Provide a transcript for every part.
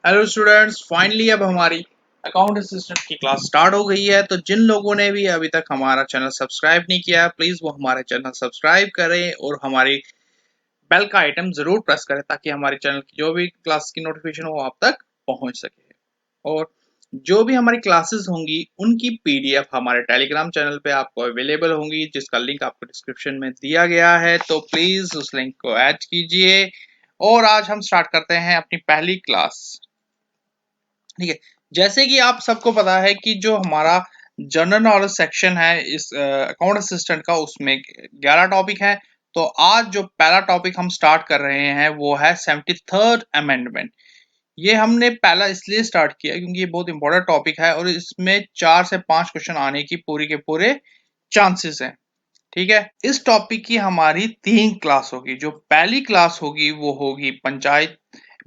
Hello students, finally अब हमारी account assistant की क्लास स्टार्ट हो गई है। तो जिन लोगों ने भी अभी तक हमारा चैनल सब्सक्राइब नहीं किया है, प्लीज वो हमारे चैनल सब्सक्राइब करें और हमारी बेल का आइटम जरूर प्रेस करें ताकि हमारे चैनल की जो भी क्लास की नोटिफिकेशन हो आप तक पहुंच सके। और जो भी हमारी क्लासेस होंगी उनकी पीडीएफ हमारे टेलीग्राम चैनल पे आपको अवेलेबल होंगी, जिसका लिंक आपको डिस्क्रिप्शन में दिया गया है। तो प्लीज उस लिंक को ऐड कीजिए और आज हम स्टार्ट करते हैं अपनी पहली क्लास। ठीक है, जैसे कि आप सबको पता है कि जो हमारा जनरल नॉलेज सेक्शन है इस अकाउंट असिस्टेंट का, उसमें 11 टॉपिक है। तो आज जो पहला टॉपिक हम स्टार्ट कर रहे हैं वो है 73rd अमेंडमेंट। ये हमने पहला इसलिए स्टार्ट किया क्योंकि ये बहुत इंपॉर्टेंट टॉपिक है और इसमें 4 से 5 क्वेश्चन आने की पूरी के पूरे चांसेस हैं। ठीक है, इस टॉपिक की हमारी 3 क्लास होगी। जो पहली क्लास होगी वो होगी panchayat,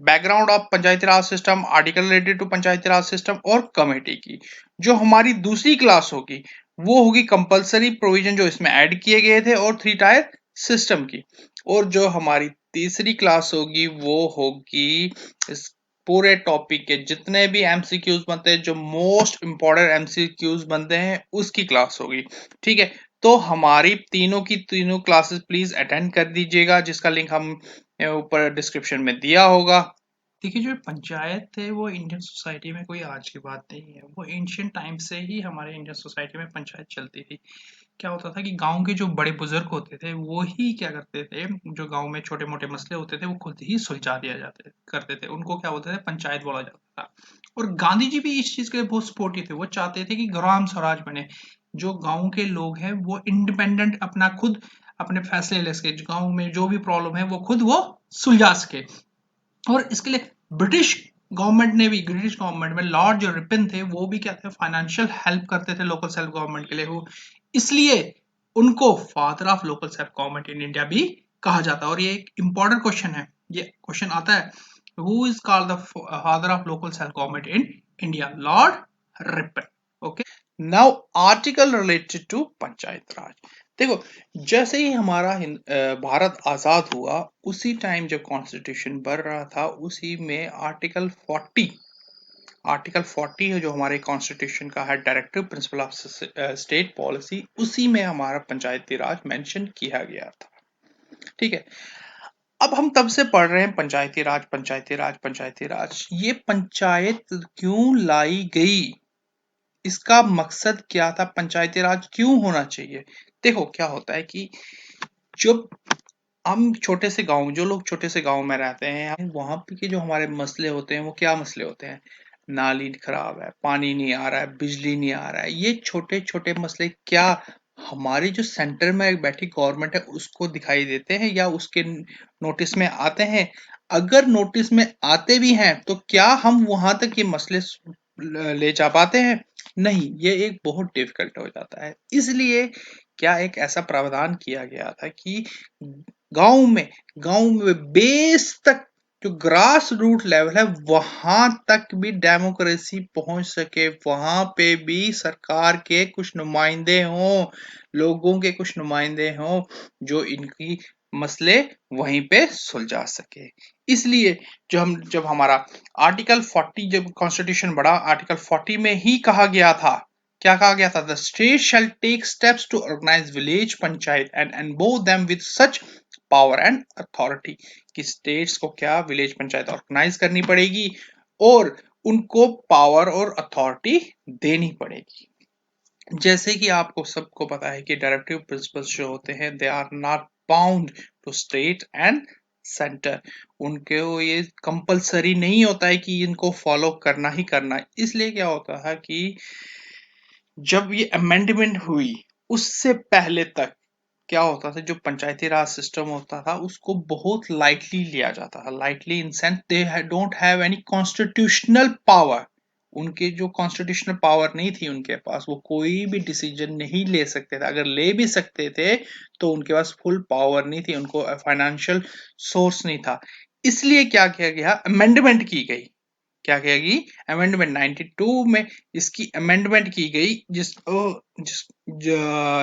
background of panchayati raj system, article related to panchayati raj system और कमेटी की। जो हमारी दूसरी क्लास होगी वो होगी कंपलसरी प्रोविजन जो इसमें ऐड किए गए थे और 3 टायर सिस्टम की। और जो हमारी तीसरी क्लास होगी वो होगी इस पूरे टॉपिक के जितने भी एमसीक्यूज बनते हैं, जो मोस्ट इंपॉर्टेंट एमसीक्यूज बनते हैं, उसकी क्लास होगी। ठीक है, तो हमारी तीनों की तीनों क्लासेस प्लीज अटेंड कर दीजिएगा, जिसका लिंक हम ऊपर डिस्क्रिप्शन में दिया होगा। देखिए, जो पंचायत है वो इंडियन सोसाइटी में कोई आज की बात नहीं है। वो एंशियंट टाइम से ही हमारे इंडियन सोसाइटी में पंचायत चलती थी। क्या होता था कि गांव के जो बड़े बुजुर्ग होते थे वो ही क्या करते थे, जो गांव में छोटे मोटे मसले होते थे वो खुद ही सुलझा दिया जाते करते थे। उनको क्या बोलते थे, पंचायत बोला जाता था। और गांधी जी भी इस चीज के लिए बहुत सपोर्टिव थे। वो चाहते थे कि ग्राम स्वराज बने, जो गांव के लोग हैं वो इंडिपेंडेंट अपना खुद अपने फैसले ले सके, गांव में जो भी प्रॉब्लम है वो खुद वो सुलझा सके। और इसके लिए ब्रिटिश गवर्नमेंट में लॉर्ड जो रिपन थे वो भी क्या थे, फाइनेंशियल हेल्प करते थे लोकल सेल्फ गवर्नमेंट के लिए। वो इसलिए उनको father of local self government in India भी कहा जाता है। और ये एक इंपॉर्टेंट क्वेश्चन है, ये क्वेश्चन आता है, who is called the father of local self government in India? Lord Ripon. Okay, now article related to panchayat raj. देखो, जैसे ही हमारा भारत आजाद हुआ उसी टाइम जब कॉन्स्टिट्यूशन बन रहा था उसी में आर्टिकल 40 है जो हमारे कॉन्स्टिट्यूशन का है, directive principle of state policy, उसी में हमारा पंचायती राज मेंशन किया गया था। ठीक है, अब हम तब से पढ़ रहे हैं पंचायती राज पंचायती राज पंचायती राज। ये पंचायत क्यों लाई गई, इसका मकसद क्या था, पंचायती राज क्यों होना चाहिए? देखो, क्या होता है कि जब हम छोटे से गांव, जो लोग छोटे से गांव में रहते हैं, वहां पे के जो हमारे मसले होते हैं वो क्या मसले होते हैं? नाली खराब है, पानी नहीं आ रहा है, बिजली नहीं आ रहा है। ये छोटे छोटे मसले क्या हमारी जो सेंटर में बैठी गवर्नमेंट है उसको दिखाई देते हैं या उसके नोटिस में आते हैं? अगर नोटिस में आते भी हैं तो क्या हम वहां तक ये मसले ले जा पाते हैं? नहीं, ये एक बहुत डिफिकल्ट हो जाता है। इसलिए क्या एक ऐसा प्रावधान किया गया था कि गांव में गांव में बेस तक, जो ग्रास रूट लेवल है वहां तक भी डेमोक्रेसी पहुंच सके, वहां पे भी सरकार के कुछ नुमाइंदे हों, लोगों के कुछ नुमाइंदे हों जो इनकी मसले वहीं पे सुलझा सके। इसलिए जब हमारा आर्टिकल 40, जब कॉन्स्टिट्यूशन बढ़ा, आर्टिकल 40 में ही कहा गया था, क्या कहा गया था? The state shall take steps to organise village panchayat and endow them with such power and authority. कि स्टेट्स को क्या विलेज पंचायत ऑर्गेनाइज करनी पड़ेगी और उनको पावर और अथॉरिटी देनी पड़ेगी। जैसे कि आपको सबको पता है कि डायरेक्टिव प्रिंसिपल्स जो होते हैं they are not bound to state and centre. उनके ये कंपलसरी नहीं होता है कि इनको फॉलो करना ही करना है। इसलिए क्या होता है कि जब ये अमेंडमेंट हुई उससे पहले तक क्या होता था, जो पंचायती राज सिस्टम होता था उसको बहुत लाइटली लिया जाता था। Lightly in sense they don't have any constitutional power. उनके जो कॉन्स्टिट्यूशनल पावर नहीं थी उनके पास, वो कोई भी डिसीजन नहीं ले सकते थे। अगर ले भी सकते थे तो उनके पास फुल पावर नहीं थी, उनको फाइनेंशियल सोर्स नहीं था। इसलिए क्या किया गया, अमेंडमेंट की गई। क्या कहेगी? अमेंडमेंट 92 में इसकी अमेंडमेंट की गई,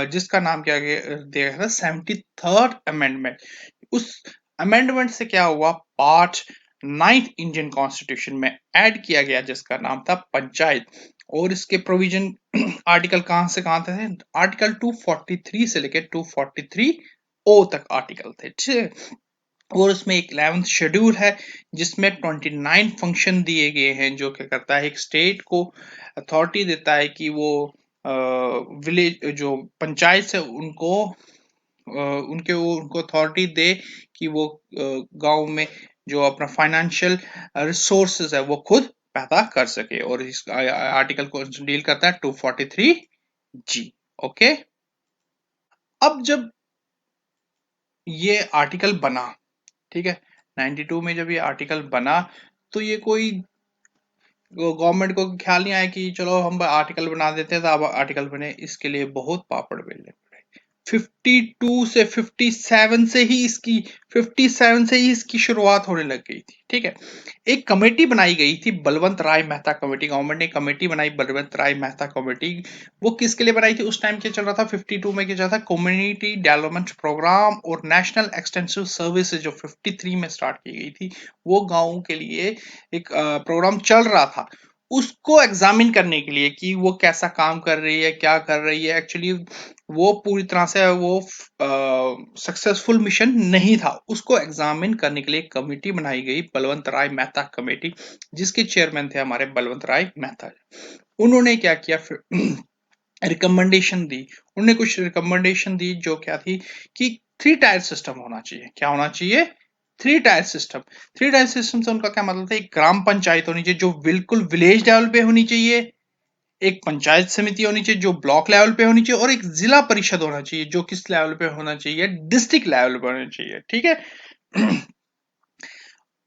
जिसका नाम क्या दिया गया था, 73rd अमेंडमेंट। उस अमेंडमेंट से क्या हुआ, पार्ट नाइन्थ इंडियन कॉन्स्टिट्यूशन में ऐड किया गया, जिसका नाम था पंचायत। और इसके प्रोविजन आर्टिकल कहां से कहां थे? आर्टिकल 243 से लेकर 243 ओ तक आर्टिकल थे, ठीक है। और उसमें एक 11th शेड्यूल है जिसमें 29 फंक्शन दिए गए हैं, जो क्या करता है, एक स्टेट को अथॉरिटी देता है कि वो विलेज जो पंचायत से उनको उनको अथॉरिटी दे कि वो गांव में जो अपना फाइनेंशियल रिसोर्सेज है वो खुद पैदा कर सके। और इस आर्टिकल को डील करता है 243 जी। ओके, अब जब ये आर्टिकल बना, ठीक है, 92 में जब ये आर्टिकल बना, तो ये कोई गवर्नमेंट को ख्याल नहीं आया कि चलो हम आर्टिकल बना देते हैं, तो अब आर्टिकल बने। इसके लिए बहुत पापड़ बेलने पड़े। 52 से 57 से ही इसकी 57 से ही इसकी शुरुआत होने लग गई थी, ठीक है। एक कमेटी बनाई गई थी, बलवंत राय मेहता कमेटी। गवर्नमेंट ने कमेटी बनाई, बलवंत राय मेहता कमेटी। वो किसके लिए बनाई थी? उस टाइम क्या चल रहा था, 52 में क्या चल रहा था, कम्युनिटी डेवलपमेंट प्रोग्राम और नेशनल एक्सटेंसिव सर्विसेज जो 53 में स्टार्ट की गई थी, वो गाँव के लिए एक प्रोग्राम चल रहा था। उसको एग्जामिन करने के लिए कि वो कैसा काम कर रही है, क्या कर रही है, एक्चुअली वो पूरी तरह से वो सक्सेसफुल मिशन नहीं था। उसको एग्जामिन करने के लिए एक कमेटी बनाई गई, बलवंत राय मेहता कमेटी, जिसके चेयरमैन थे हमारे बलवंत राय मेहता। उन्होंने क्या किया, फिर रिकमेंडेशन दी। उन्होंने कुछ रिकमेंडेशन दी, जो क्या थी कि 3 टायर सिस्टम होना चाहिए। क्या होना चाहिए? 3 टायर सिस्टम। 3 टायर सिस्टम से उनका क्या मतलब था? एक ग्राम पंचायत होनी चाहिए जो बिल्कुल विलेज लेवल पे होनी चाहिए, एक पंचायत समिति होनी चाहिए जो ब्लॉक लेवल पे होनी चाहिए, और एक जिला परिषद होना चाहिए जो किस लेवल पे होना चाहिए? डिस्ट्रिक्ट लेवल पे होना चाहिए, ठीक है।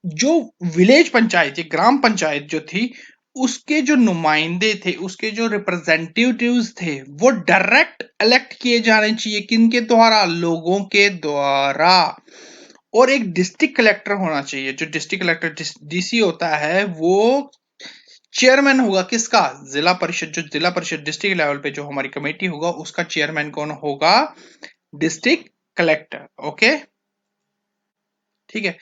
जो विलेज पंचायत या ग्राम पंचायत जो थी, उसके जो नुमाइंदे थे, उसके जो रिप्रेजेंटेटिव्स थे, वो डायरेक्ट इलेक्ट किए जाने चाहिए। किनके द्वारा? लोगों के द्वारा। और एक डिस्ट्रिक्ट कलेक्टर होना चाहिए। जो डिस्ट्रिक्ट कलेक्टर डीसी होता है, वो चेयरमैन होगा किसका? जिला परिषद। जो जिला परिषद डिस्ट्रिक्ट लेवल पे जो हमारी कमेटी होगा, उसका चेयरमैन कौन होगा? District collector. ओके, ठीक है।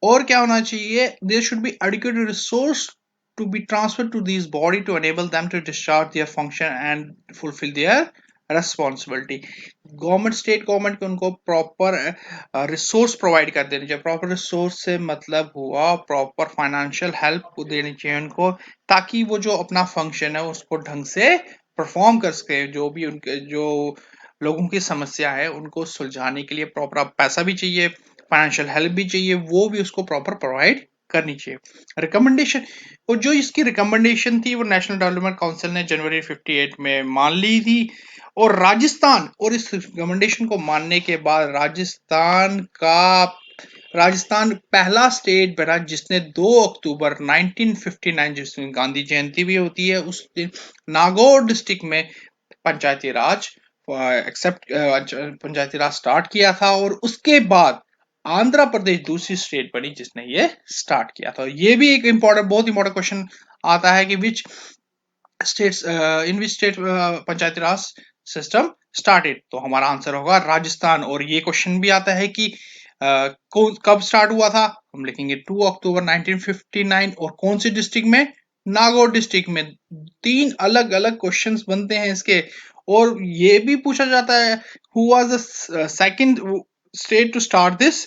और क्या होना चाहिए? There should be adequate resource to be transferred to these body to enable them to discharge their function and fulfill their responsibility। Government, state government को उनको प्रॉपर रिसोर्स प्रोवाइड कर देनी चाहिए। प्रॉपर रिसोर्स से मतलब हुआ प्रॉपर फाइनेंशियल हेल्प देनी चाहिए उनको, ताकि वो जो अपना फंक्शन है उसको ढंग से परफॉर्म कर सके। जो भी उनके जो लोगों की समस्या है उनको सुलझाने के लिए प्रॉपर पैसा भी चाहिए, फाइनेंशियल हेल्प भी चाहिए, वो भी उसको प्रॉपर प्रोवाइड करनी चाहिए। रिकमेंडेशन, और जो इसकी रिकमेंडेशन थी वो नेशनल डेवलपमेंट काउंसिल ने जनवरी 58 में मान ली थी। और राजस्थान, और इस रिकमेंडेशन को मानने के बाद राजस्थान पहला स्टेट बना जिसने 2 अक्टूबर 1959, जिसमें गांधी जयंती भी होती है, उस दिन नागौर डिस्ट्रिक्ट में पंचायती राज एक्सेप्ट पंचायती राज स्टार्ट किया था। और उसके बाद आंध्र प्रदेश दूसरी स्टेट बनी जिसने ये स्टार्ट किया था। ये भी एक इंपॉर्टेंट, बहुत इंपॉर्टेंट क्वेश्चन आता है कि which states in which state Panchayati raj system started, तो हमारा आंसर होगा राजस्थान। और ये क्वेश्चन भी आता है कि कब स्टार्ट हुआ था, हम लिखेंगे 2 अक्टूबर 1959। और कौन सी डिस्ट्रिक्ट में? नागौर डिस्ट्रिक्ट में। 3 अलग अलग क्वेश्चंस बनते हैं इसके। और ये भी पूछा जाता है who was the second state to start this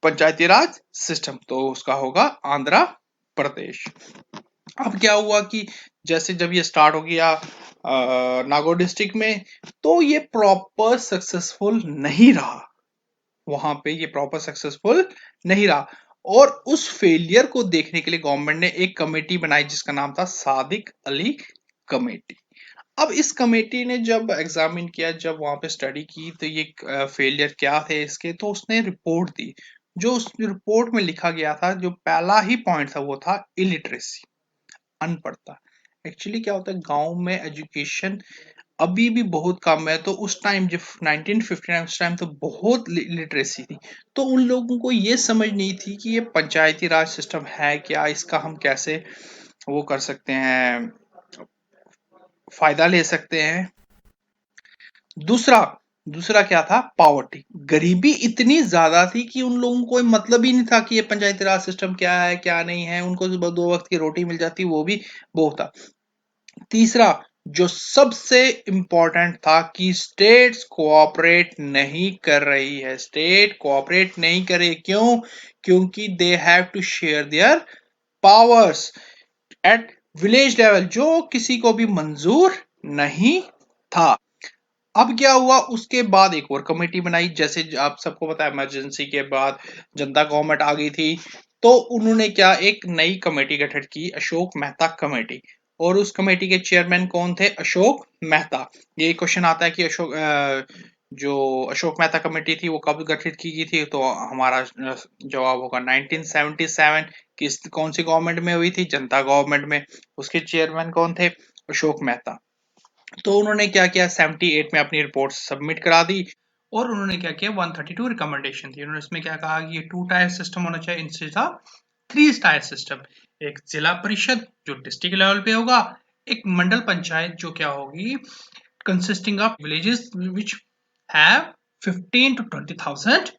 panchayati raj system, तो उसका होगा आंध्र प्रदेश। अब क्या हुआ कि जैसे जब ये स्टार्ट हो गया नागौर डिस्ट्रिक्ट में, तो ये प्रॉपर सक्सेसफुल नहीं रहा। वहां पे ये प्रॉपर सक्सेसफुल नहीं रहा। और उस फेलियर को देखने के लिए गवर्नमेंट ने एक कमेटी बनाई जिसका नाम था सादिक अली कमेटी। अब इस कमेटी ने जब एग्जामिन किया, जब वहां पे स्टडी की, तो ये फेलियर क्या थे इसके, तो उसने रिपोर्ट दी। जो उस रिपोर्ट में लिखा गया था, जो पहला ही पॉइंट था वो था इलिटरेसी, अनपढ़ता। एक्चुअली क्या होता है, गांव में एजुकेशन अभी भी बहुत कम है। तो उस टाइम जब 1959, उस टाइम तो बहुत लिटरेसी थी। तो उन लोगों को ये समझ नहीं थी कि ये पंचायती राज सिस्टम है क्या, इसका हम कैसे वो कर सकते हैं, फायदा ले सकते हैं। दूसरा, दूसरा क्या था, पॉवर्टी, गरीबी इतनी ज्यादा थी कि उन लोगों को कोई मतलब ही नहीं था कि ये पंचायती राज सिस्टम क्या है क्या नहीं है, उनको सुबह 2 वक्त की रोटी मिल जाती वो भी बहुत था। तीसरा जो सबसे इंपॉर्टेंट था कि स्टेट्स कोऑपरेट नहीं कर रही है, स्टेट कोऑपरेट नहीं करे, क्यों? क्योंकि they have to share their powers at village level, जो किसी को भी मंजूर नहीं था। अब क्या हुआ, उसके बाद एक और कमेटी बनाई, जैसे आप सबको पता है इमरजेंसी के बाद जनता गवर्नमेंट आ गई थी, तो उन्होंने क्या एक नई कमेटी गठित की, अशोक मेहता कमेटी। और उस कमेटी के चेयरमैन कौन थे? अशोक मेहता। ये क्वेश्चन आता है कि जो अशोक मेहता कमेटी थी वो कब गठित की गई थी, तो हमारा जवाब होगा 1977। किस कौन सी गवर्नमेंट में हुई थी? जनता गवर्नमेंट में। उसके चेयरमैन कौन थे? अशोक मेहता। तो उन्होंने क्या किया, 78 में अपनी रिपोर्ट सबमिट करा दी। और उन्होंने क्या किया, 132 रिकमेंडेशन थी। उन्होंने इसमें क्या कहा कि ये 2 टायर सिस्टम होना चाहिए, इंस्टेड ऑफ 3 टायर सिस्टम। एक जिला परिषद जो डिस्ट्रिक्ट लेवल पे होगा, एक मंडल पंचायत जो क्या होगी, consisting of villages which have 15 to 20,000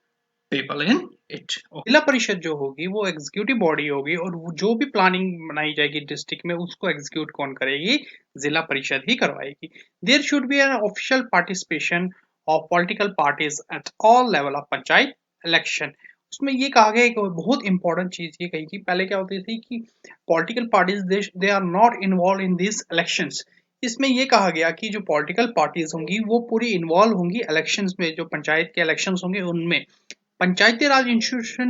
people in it. जिला परिषद जो होगी वो एग्जीक्यूटिव बॉडी होगी, और जो भी प्लानिंग बनाई जाएगी डिस्ट्रिक्ट में उसको एग्जीक्यूट कौन करेगी? जिला परिषद ही करवाएगी। There should be an official participation of political parties at all level of panchayat election. उसमें ये कहा गया, एक बहुत इंपॉर्टेंट चीज ये कही कि पहले क्या होती थी कि political parties they are not involve in this elections. इसमें यह कहा गया कि जो पॉलिटिकल पार्टीज होंगी वो पूरी इन्वॉल्व होंगी इलेक्शंस में, जो पंचायत के इलेक्शंस होंगे उनमें। Panchayati Raj institution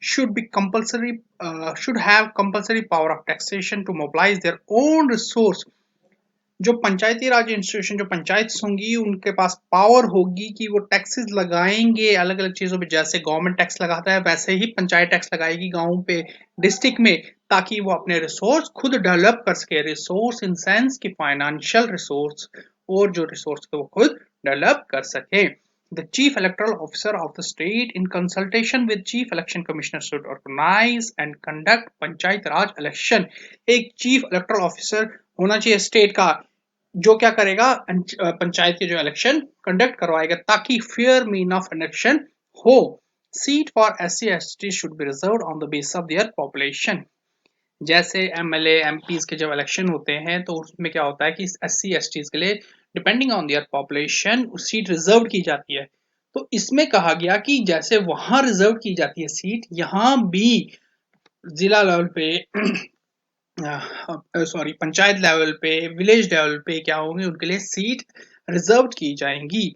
should be compulsory, should have compulsory power of taxation to mobilize their own resource। जो पंचायती राज इंस्टीट्यूशन, जो पंचायत होंगी, उनके पास पावर होगी कि वो टैक्सेस लगाएंगे अलग अलग चीजों पे। जैसे गवर्नमेंट टैक्स लगाता है वैसे ही पंचायत टैक्स लगाएगी गाँव पे, डिस्ट्रिक्ट में, ताकि वो अपने रिसोर्स खुद डेवलप कर सके। रिसोर्स इन सेंस की फाइनेंशियल रिसोर्स, और जो रिसोर्स को वो खुद डेवलप कर सके। The chief electoral officer of the state, in consultation with chief election commissioner, should organize and conduct panchayat Raj election। एक chief electoral officer होना चाहिए स्टेट का, जो क्या करेगा, पंचायत के जो इलेक्शन कंडक्ट करवाएगा, ताकि फेयर मीन ऑफ इलेक्शन हो। Seat for SC/ST should be reserved on the basis of their population. जैसे MLA MPs के जब इलेक्शन होते हैं तो उसमें क्या होता है कि SC/STs के लिए depending on their population seat reserve की जाती है। तो इसमें कहा गया कि जैसे वहां रिजर्व की जाती है सीट, यहाँ भी जिला लेवल पे सॉरी पंचायत लेवल पे, विलेज लेवल पे क्या होंगे, उनके लिए सीट रिजर्व की जाएंगी।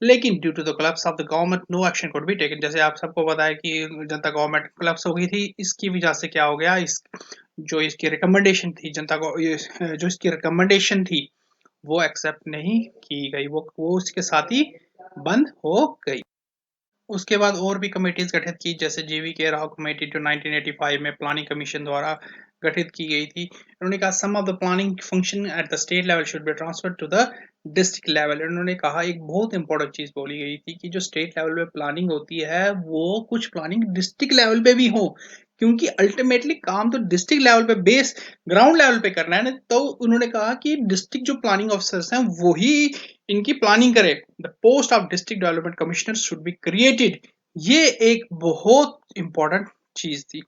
लेकिन due to the collapse of the government no action could be taken. जैसे आप सबको पता है कि जनता गवर्नमेंट कोलैप्स हो गई थी, इसकी वजह से क्या हो गया, इस जो इसकी रिकमेंडेशन थी जनता को, जो इसकी रिकमेंडेशन थी वो एक्सेप्ट नहीं की गई, वो उसके साथ ही बंद हो गई। उसके बाद और भी कमेटीज गठित की, जैसे जीवी के राव कमेटी जो 1985 में प्लानिंग कमीशन द्वारा गठित की गई थी। उन्होंने कहा some of the planning function at the state level should be transferred to the district level. उन्होंने कहा एक बहुत इंपॉर्टेंट चीज बोली गई थी कि जो स्टेट लेवल पे प्लानिंग होती है वो कुछ प्लानिंग डिस्ट्रिक्ट लेवल पे भी हो, क्योंकि अल्टीमेटली काम तो डिस्ट्रिक्ट लेवल पे, बेस ग्राउंड लेवल पे करना है ना। तो उन्होंने कहा कि डिस्ट्रिक्ट जो प्लानिंग ऑफिसर्स हैं वही इनकी प्लानिंग करे। The post of district development commissioner should be created. ये एक बहुत इंपॉर्टेंट चीज थी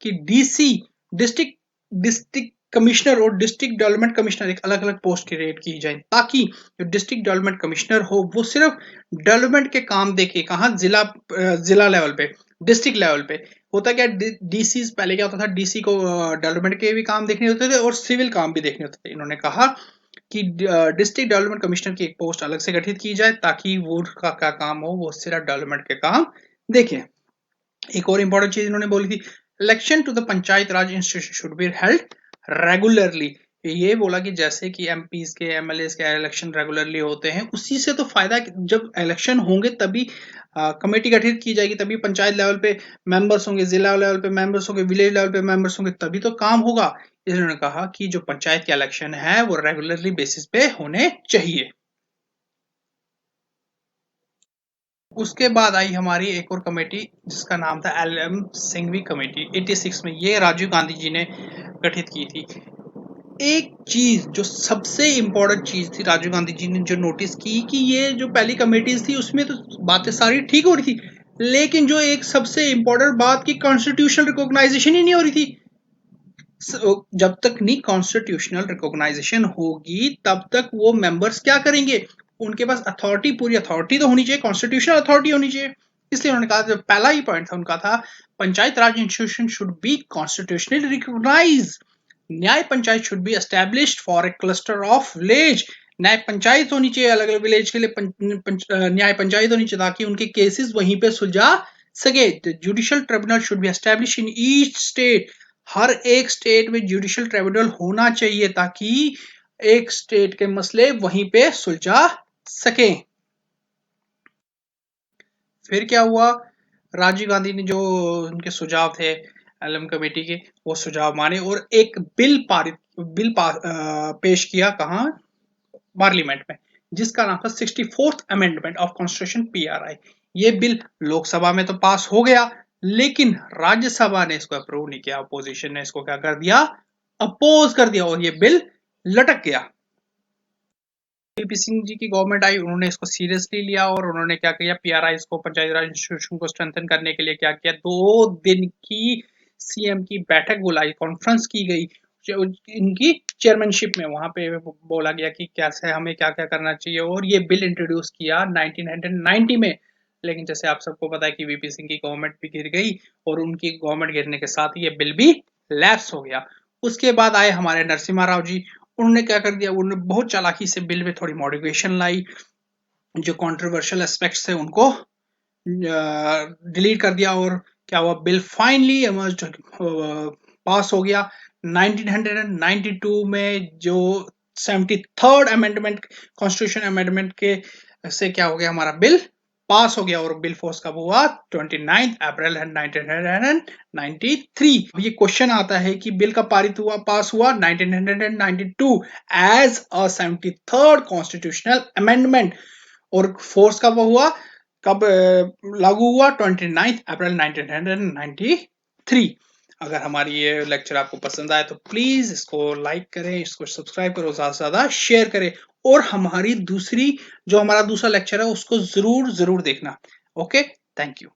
कि DC डिस्ट्रिक्ट डिस्ट्रिक्ट कमिश्नर और डिस्ट्रिक्ट डेवलपमेंट कमिश्नर एक अलग अलग पोस्ट क्रिएट की जाए, ताकि जो डिस्ट्रिक्ट डेवलपमेंट कमिश्नर हो वो सिर्फ डेवलपमेंट के काम देखे। कहाँ? जिला लेवल पे, डिस्ट्रिक्ट लेवल पे। होता क्या, DC पहले क्या होता था, DC को डेवलपमेंट के भी काम देखने होते थे और सिविल काम भी देखने होते थे। इन्होंने कहा कि डिस्ट्रिक्ट डेवलपमेंट कमिश्नर की एक पोस्ट अलग से गठित की जाए, ताकि वो का क्या काम हो, वो सिर्फ डेवलपमेंट के काम देखें। एक और इंपॉर्टेंट चीज इन्होंने बोली थी, election to the panchayat raj institution should be held regularly. ये बोला कि जैसे कि MPs के MLAs के इलेक्शन रेगुलरली होते हैं, उसी से तो फायदा, जब इलेक्शन होंगे तभी कमेटी गठित की जाएगी, तभी पंचायत लेवल पे मेंबर्स होंगे, जिला लेवल पे मेंबर्स होंगे, विलेज लेवल पे मेंबर्स होंगे, तभी तो काम होगा। इन्होंने कहा कि जो पंचायत के इलेक्शन है वो रेगुलरली बेसिस पे होने चाहिए। उसके बाद आई हमारी एक और कमेटी जिसका नाम था LM सिंघवी कमेटी 86 में। ये राजीव गांधी जी ने गठित की थी। एक चीज जो सबसे इंपॉर्टेंट चीज थी राजीव गांधी जी ने जो नोटिस की कि ये जो पहली कमेटीज थी उसमें तो बातें सारी ठीक हो रही थी, लेकिन जो एक सबसे इंपॉर्टेंट बात की कॉन्स्टिट्यूशनल रिकॉग्नाइजेशन ही नहीं हो रही थी। जब तक नहीं कॉन्स्टिट्यूशनल रिकॉग्नाइजेशन होगी तब तक वो मेंबर्स क्या करेंगे, उनके पास अथॉरिटी, पूरी अथॉरिटी तो होनी चाहिए, कॉन्स्टिट्यूशनल अथॉरिटी होनी चाहिए। इसलिए उन्होंने कहा, जो पहला ही पॉइंट था उनका था, panchayat raj institution should be constitutionally recognise, nyaya panchayat should be established for a cluster of village. Nyaya panchayat होनी चाहिए अलग अलग विलेज के लिए, न्याय पंचायत होनी चाहिए ताकि उनके केसेस वहीं पे सुलझा सके। Judicial tribunal should be establish in each state, हर एक स्टेट में जुडिशियल ट्रिब्यूनल होना चाहिए ताकि एक स्टेट के मसले वहीं पे सुलझा सके। फिर क्या हुआ, राजीव गांधी ने जो उनके सुझाव थे एलएम कमेटी के, वो सुझाव माने और एक पेश किया, कहा, पार्लियामेंट में, जिसका नाम था 64th amendment of constitution PRI. ये बिल लोकसभा में तो पास हो गया, लेकिन राज्यसभा ने इसको अप्रूव नहीं किया, अपोजिशन ने इसको क्या कर दिया, अपोज कर दिया, और ये बिल लटक गया। वीपी सिंह जी की गवर्नमेंट आई, उन्होंने इसको सीरियसली लिया और उन्होंने क्या किया, पीआरआई को, पंचायती राज इंस्टीट्यूशन को स्ट्रेंथन करने के लिए क्या किया, 2 दिन की सीएम की बैठक बुलाई, कॉन्फ्रेंस की गई इनकी चेयरमैनशिप में। वहां पे बोला गया कि कैसे हमें क्या क्या करना चाहिए, और ये बिल इंट्रोड्यूस किया 1990 में। लेकिन जैसे आप सबको पता है कि वीपी सिंह की गवर्नमेंट भी गिर गई, और उनकी गवर्नमेंट गिरने के साथ ये बिल भी लैप्स हो गया। उसके बाद आए हमारे नरसिम्हा राव जी, उन्होंने क्या कर दिया, उन्होंने बहुत चालाकी से बिल में थोड़ी मॉडिफिकेशन लाई, जो कंट्रोवर्शियल एस्पेक्ट्स थे उनको डिलीट कर दिया, और क्या हुआ, बिल फाइनली पास हो गया 1992 में। जो 73rd अमेंडमेंट, कॉन्स्टिट्यूशन अमेंडमेंट के से क्या हो गया, हमारा बिल पास हो गया, और बिल फोर्स कब हुआ, 29 अप्रैल 1993। ये क्वेश्चन आता है कि बिल कब पारित हुआ, पास हुआ 1992 as a 73rd constitutional amendment, और फोर्स कब हुआ, कब लागू हुआ, 29 अप्रैल 1993। अगर हमारी ये लेक्चर आपको पसंद आए तो प्लीज इसको लाइक करें, इसको सब्सक्राइब करो, ज्यादा से ज्यादा शेयर करें, और हमारी हमारा दूसरा लेक्चर है उसको जरूर देखना। Okay, thank you.